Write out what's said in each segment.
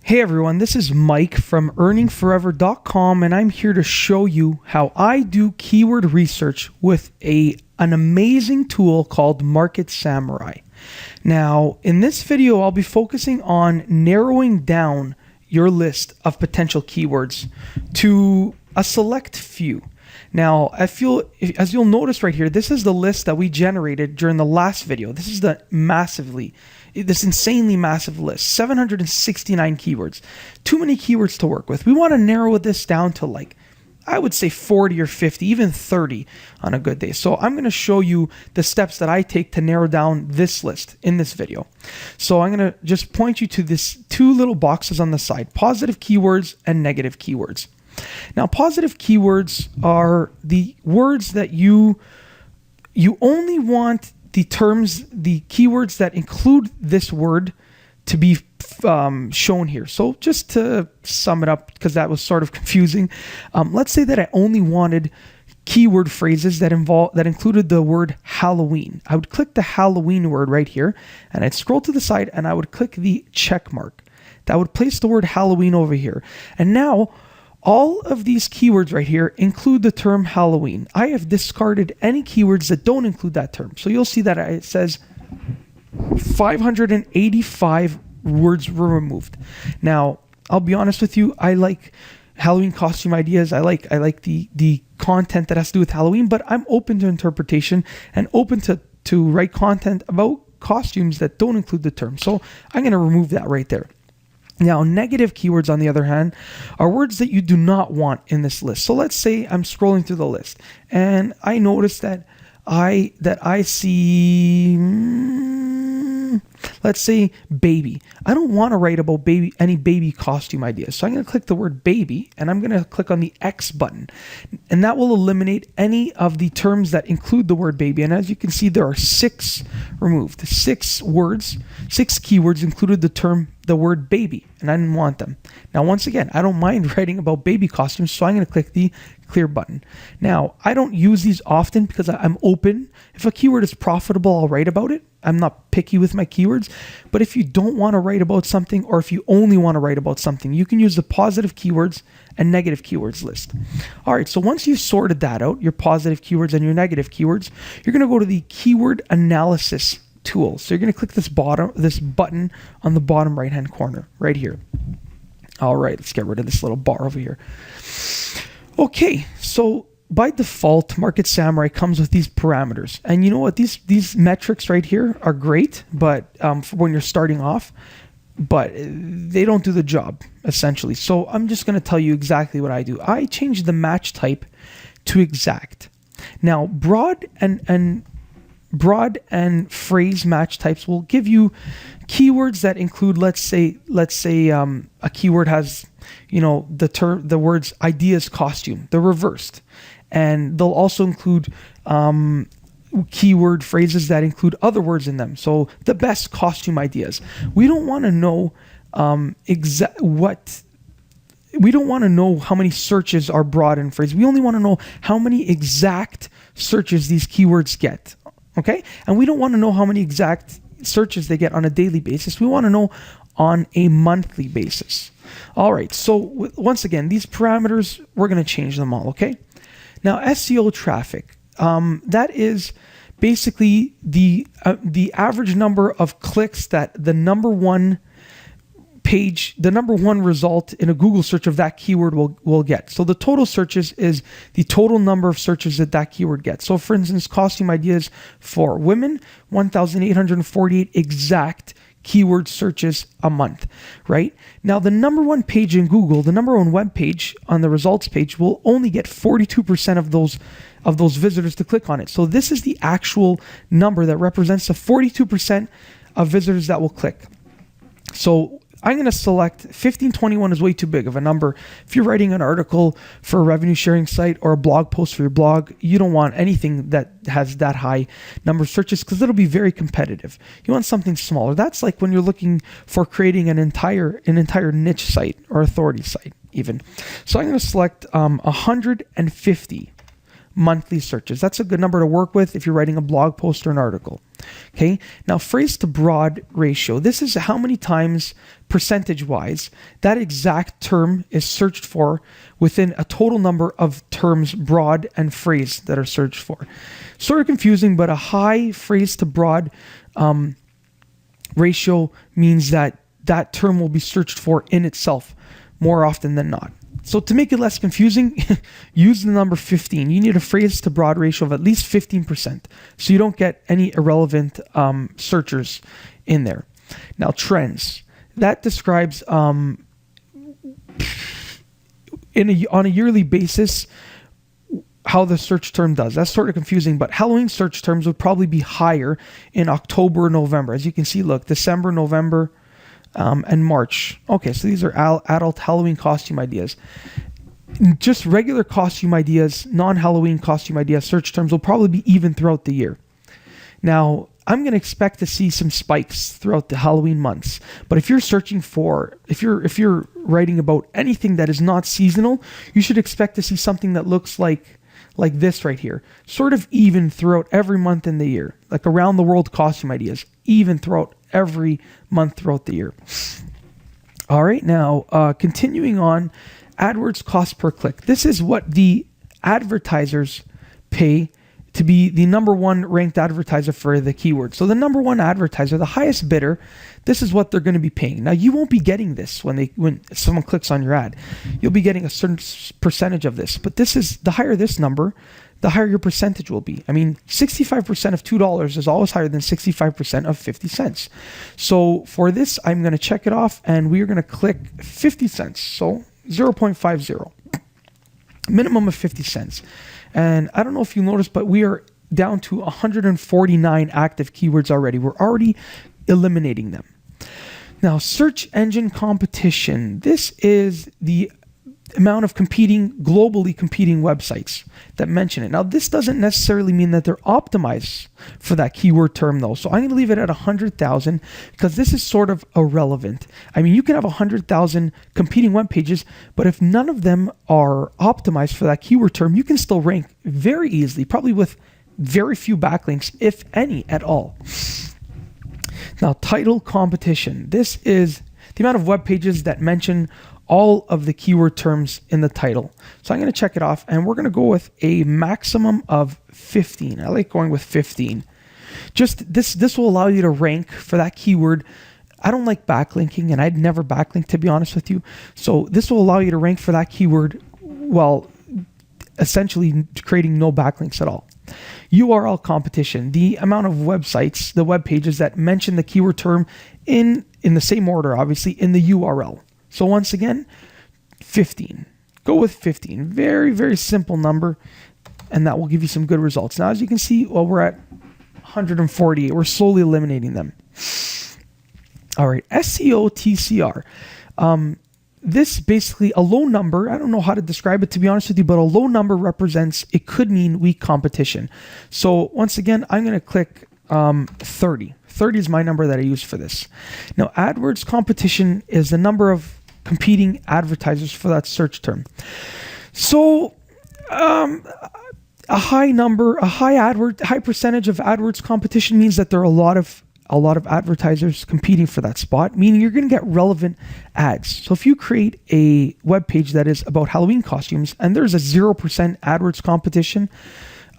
Hey everyone, this is Mike from earningforever.com, and I'm here to show you how I do keyword research with an amazing tool called Market Samurai. Now, in this video, I'll be focusing on narrowing down your list of potential keywords to a select few. Now, as you'll notice right here, this is the list that we generated during the last video. This is this insanely massive list, 769 keywords. Too many keywords to work with. We want to narrow this down to I would say 40 or 50, even 30 on a good day. So I'm going to show you the steps that I take to narrow down this list in this video. So I'm going to just point you to this two little boxes on the side, positive keywords and negative keywords. Now, positive keywords are the words that you only want the keywords that include this word to be shown here. So just to sum it up, because that was sort of confusing, let's say that I only wanted keyword phrases that included the word Halloween. I would click the Halloween word right here, and I'd scroll to the side, and I would click the check mark. That would place the word Halloween over here. And now, all of these keywords right here include the term Halloween. I have discarded any keywords that don't include that term. So you'll see that it says 585 words were removed. Now, I'll be honest with you, I like Halloween costume ideas. I like the content that has to do with Halloween, but I'm open to interpretation and open to write content about costumes that don't include the term. So I'm going to remove that right there. Now, negative keywords, on the other hand, are words that you do not want in this list. So let's say I'm scrolling through the list and I notice that I see, let's say baby. I don't want to write about any baby costume ideas. So I'm going to click the word baby and I'm going to click on the X button, and that will eliminate any of the terms that include the word baby. And as you can see, there are 6 removed. 6 keywords included the word baby, and I didn't want them. Now, once again, I don't mind writing about baby costumes, so I'm going to click the clear button. Now, I don't use these often because I'm open. If a keyword is profitable, I'll write about it. I'm not picky with my keywords, but if you don't want to write about something, or if you only want to write about something, you can use the positive keywords and negative keywords list. All right, so once you've sorted that out, your positive keywords and your negative keywords, you're going to go to the keyword analysis tool. So you're going to click this button on the bottom right hand corner right here. All right, let's get rid of this little bar over here. Okay, so by default, Market Samurai comes with these parameters, and you know what, these metrics right here are great, but for when you're starting off, but they don't do the job essentially. So I'm just going to tell you exactly what I do. I change the match type to exact. Now, broad and phrase match types will give you keywords that include, let's say a keyword has, the words ideas costume, they're reversed, and they'll also include keyword phrases that include other words in them. So the best costume ideas. We don't want to know we don't want to know how many searches are broad and phrase. We only want to know how many exact searches these keywords get. Okay, and we don't want to know how many exact searches they get on a daily basis. We want to know on a monthly basis. All right, so once again, these parameters, we're going to change them all, okay? Now, SEO traffic, that is basically the average number of clicks that the number one result in a Google search of that keyword will get. So the total searches is the total number of searches that keyword gets. So for instance, costume ideas for women, 1,848 exact keyword searches a month, right? Now, the number one page in Google, the number one web page on the results page, will only get 42% of those visitors to click on it. So this is the actual number that represents the 42% of visitors that will click. So I'm going to select 1521 is way too big of a number. If you're writing an article for a revenue sharing site or a blog post for your blog, you don't want anything that has that high number of searches because it'll be very competitive. You want something smaller. That's like when you're looking for creating an entire niche site or authority site even. So I'm going to select 150 monthly searches. That's a good number to work with if you're writing a blog post or an article. Okay, now phrase to broad ratio. This is how many times percentage-wise that exact term is searched for within a total number of terms broad and phrase that are searched for. Sort of confusing, but a high phrase to broad ratio means that that term will be searched for in itself more often than not. So to make it less confusing, use the number 15. You need a phrase to broad ratio of at least 15%, so you don't get any irrelevant searchers in there. Now trends. That describes on a yearly basis how the search term does. That's sort of confusing, but Halloween search terms would probably be higher in October, November. As you can see, look, December, November, and March. Okay, so these are adult Halloween costume ideas. Just regular costume ideas, non-Halloween costume ideas, search terms will probably be even throughout the year. Now, I'm going to expect to see some spikes throughout the Halloween months. But if you're searching for, if you're writing about anything that is not seasonal, you should expect to see something that looks like this right here, sort of even throughout every month in the year, like around the world costume ideas, even throughout every month throughout the year. All right, now continuing on, AdWords cost per click. This is what the advertisers pay to be the number one ranked advertiser for the keyword. So the number one advertiser, the highest bidder, this is what they're going to be paying. Now you won't be getting this when someone clicks on your ad. You'll be getting a certain percentage of this, but this is the higher this number, the higher your percentage will be. I mean, 65% of $2 is always higher than 65% of 50 cents. So for this, I'm going to check it off and we are going to click 50 cents. So 0.50, minimum of 50 cents. And I don't know if you noticed, but we are down to 149 active keywords already. We're already eliminating them. Now, search engine competition. This is the amount of globally competing websites that mention it. Now, this doesn't necessarily mean that they're optimized for that keyword term though. So I'm going to leave it at 100,000 because this is sort of irrelevant. I mean, you can have 100,000 competing web pages, but if none of them are optimized for that keyword term, you can still rank very easily, probably with very few backlinks, if any at all. Now, title competition. This is the amount of web pages that mention all of the keyword terms in the title. So I'm going to check it off and we're going to go with a maximum of 15. I like going with 15. Just this will allow you to rank for that keyword. I don't like backlinking and I'd never backlink, to be honest with you. So this will allow you to rank for that keyword while essentially creating no backlinks at all. URL competition, the amount of websites, the web pages that mention the keyword term in the same order, obviously, in the URL. So once again, 15. Go with 15. Very, very simple number, and that will give you some good results. Now, as you can see, well, we're at 148. We're slowly eliminating them. All right, SEO TCR. This basically a low number. I don't know how to describe it, to be honest with you, but a low number represents, it could mean weak competition. So once again, I'm going to click 30. 30 is my number that I use for this. Now, AdWords competition is the number of competing advertisers for that search term. So a high number, high percentage of AdWords competition means that there are a lot of advertisers competing for that spot, meaning you're going to get relevant ads. So if you create a web page that is about Halloween costumes and there's a 0% AdWords competition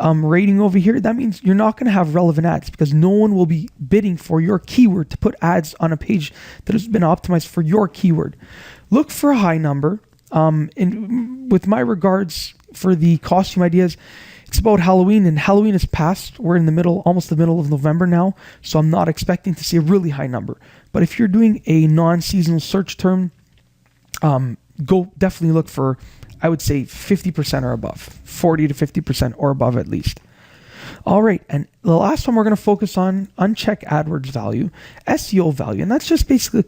rating over here, that means you're not going to have relevant ads because no one will be bidding for your keyword to put ads on a page that has been optimized for your keyword. Look for a high number. With my regards for the costume ideas, it's about Halloween, and Halloween is past. We're in the middle, almost the middle of November now, so I'm not expecting to see a really high number. But if you're doing a non-seasonal search term, go definitely look for, I would say, 50% or above, 40 to 50% or above at least. All right, and the last one we're going to focus on, uncheck AdWords value, SEO value, and that's just basically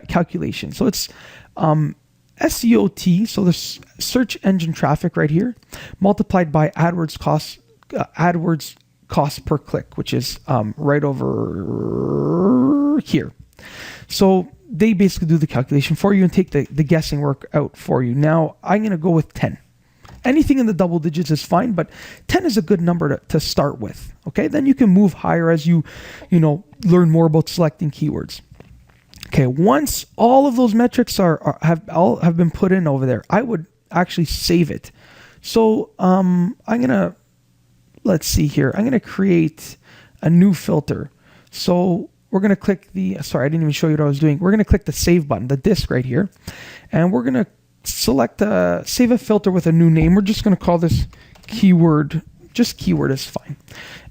calculation. So it's SEOT, so the search engine traffic right here, multiplied by AdWords cost per click, which is right over here. So they basically do the calculation for you and take the guessing work out for you. Now I'm going to go with 10. Anything in the double digits is fine, but 10 is a good number to start with. Okay, then you can move higher as you learn more about selecting keywords. Okay, once all of those metrics have been put in over there, I would actually save it. So let's see here. I'm gonna create a new filter. So we're gonna click sorry, I didn't even show you what I was doing. We're gonna click the save button, the disk right here, and we're gonna select save a filter with a new name. We're just gonna call this keyword. Just keyword is fine.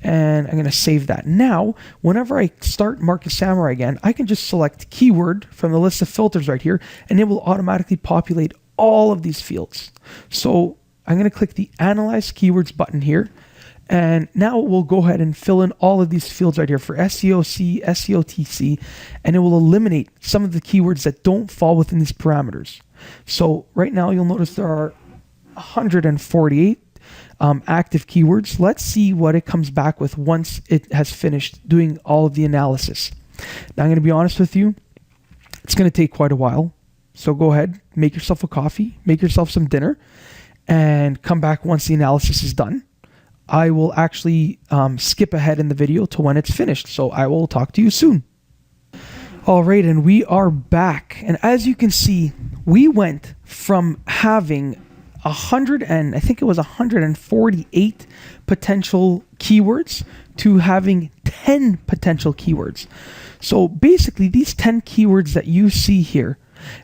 And I'm going to save that. Now, whenever I start Market Samurai again, I can just select keyword from the list of filters right here, and it will automatically populate all of these fields. So I'm going to click the Analyze Keywords button here. And now we'll go ahead and fill in all of these fields right here for SEOC, SEOTC, and it will eliminate some of the keywords that don't fall within these parameters. So right now you'll notice there are 148 active keywords. Let's see what it comes back with once it has finished doing all of the analysis. Now I'm going to be honest with you, it's going to take quite a while. So go ahead, make yourself a coffee, make yourself some dinner, and come back once the analysis is done. I will actually skip ahead in the video to when it's finished. So I will talk to you soon. All right, and we are back. And as you can see, we went from having 148 potential keywords to having 10 potential keywords. So basically these 10 keywords that you see here,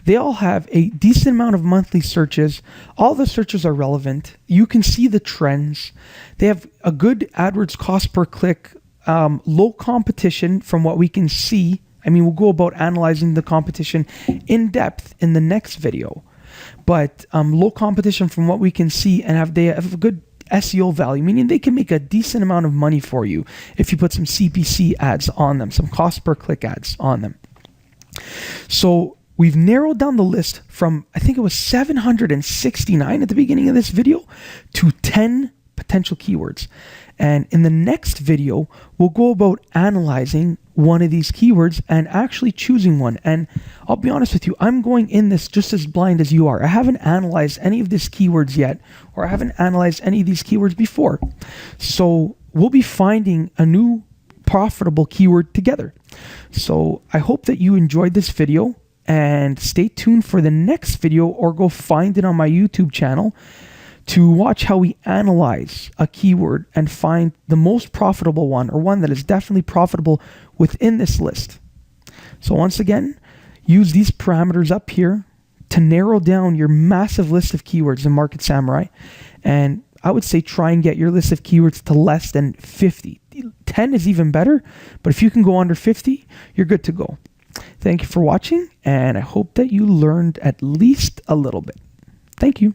they all have a decent amount of monthly searches. All the searches are relevant. You can see the trends. They have a good AdWords cost per click, low competition from what we can see. I mean, we'll go about analyzing the competition in depth in the next video. But low competition from what we can see, and they have a good SEO value, meaning they can make a decent amount of money for you if you put some CPC ads on them, some cost per click ads on them. So we've narrowed down the list from, I think it was 769 at the beginning of this video to 10 potential keywords. And in the next video, we'll go about analyzing one of these keywords and actually choosing one. And I'll be honest with you, I'm going in this just as blind as you are. I haven't analyzed any of these keywords yet, or I haven't analyzed any of these keywords before. So we'll be finding a new profitable keyword together. So I hope that you enjoyed this video, and stay tuned for the next video, or go find it on my YouTube channel to watch how we analyze a keyword and find the most profitable one, or one that is definitely profitable within this list. So once again, use these parameters up here to narrow down your massive list of keywords in Market Samurai. And I would say try and get your list of keywords to less than 50. 10 is even better, but if you can go under 50, you're good to go. Thank you for watching, and I hope that you learned at least a little bit. Thank you.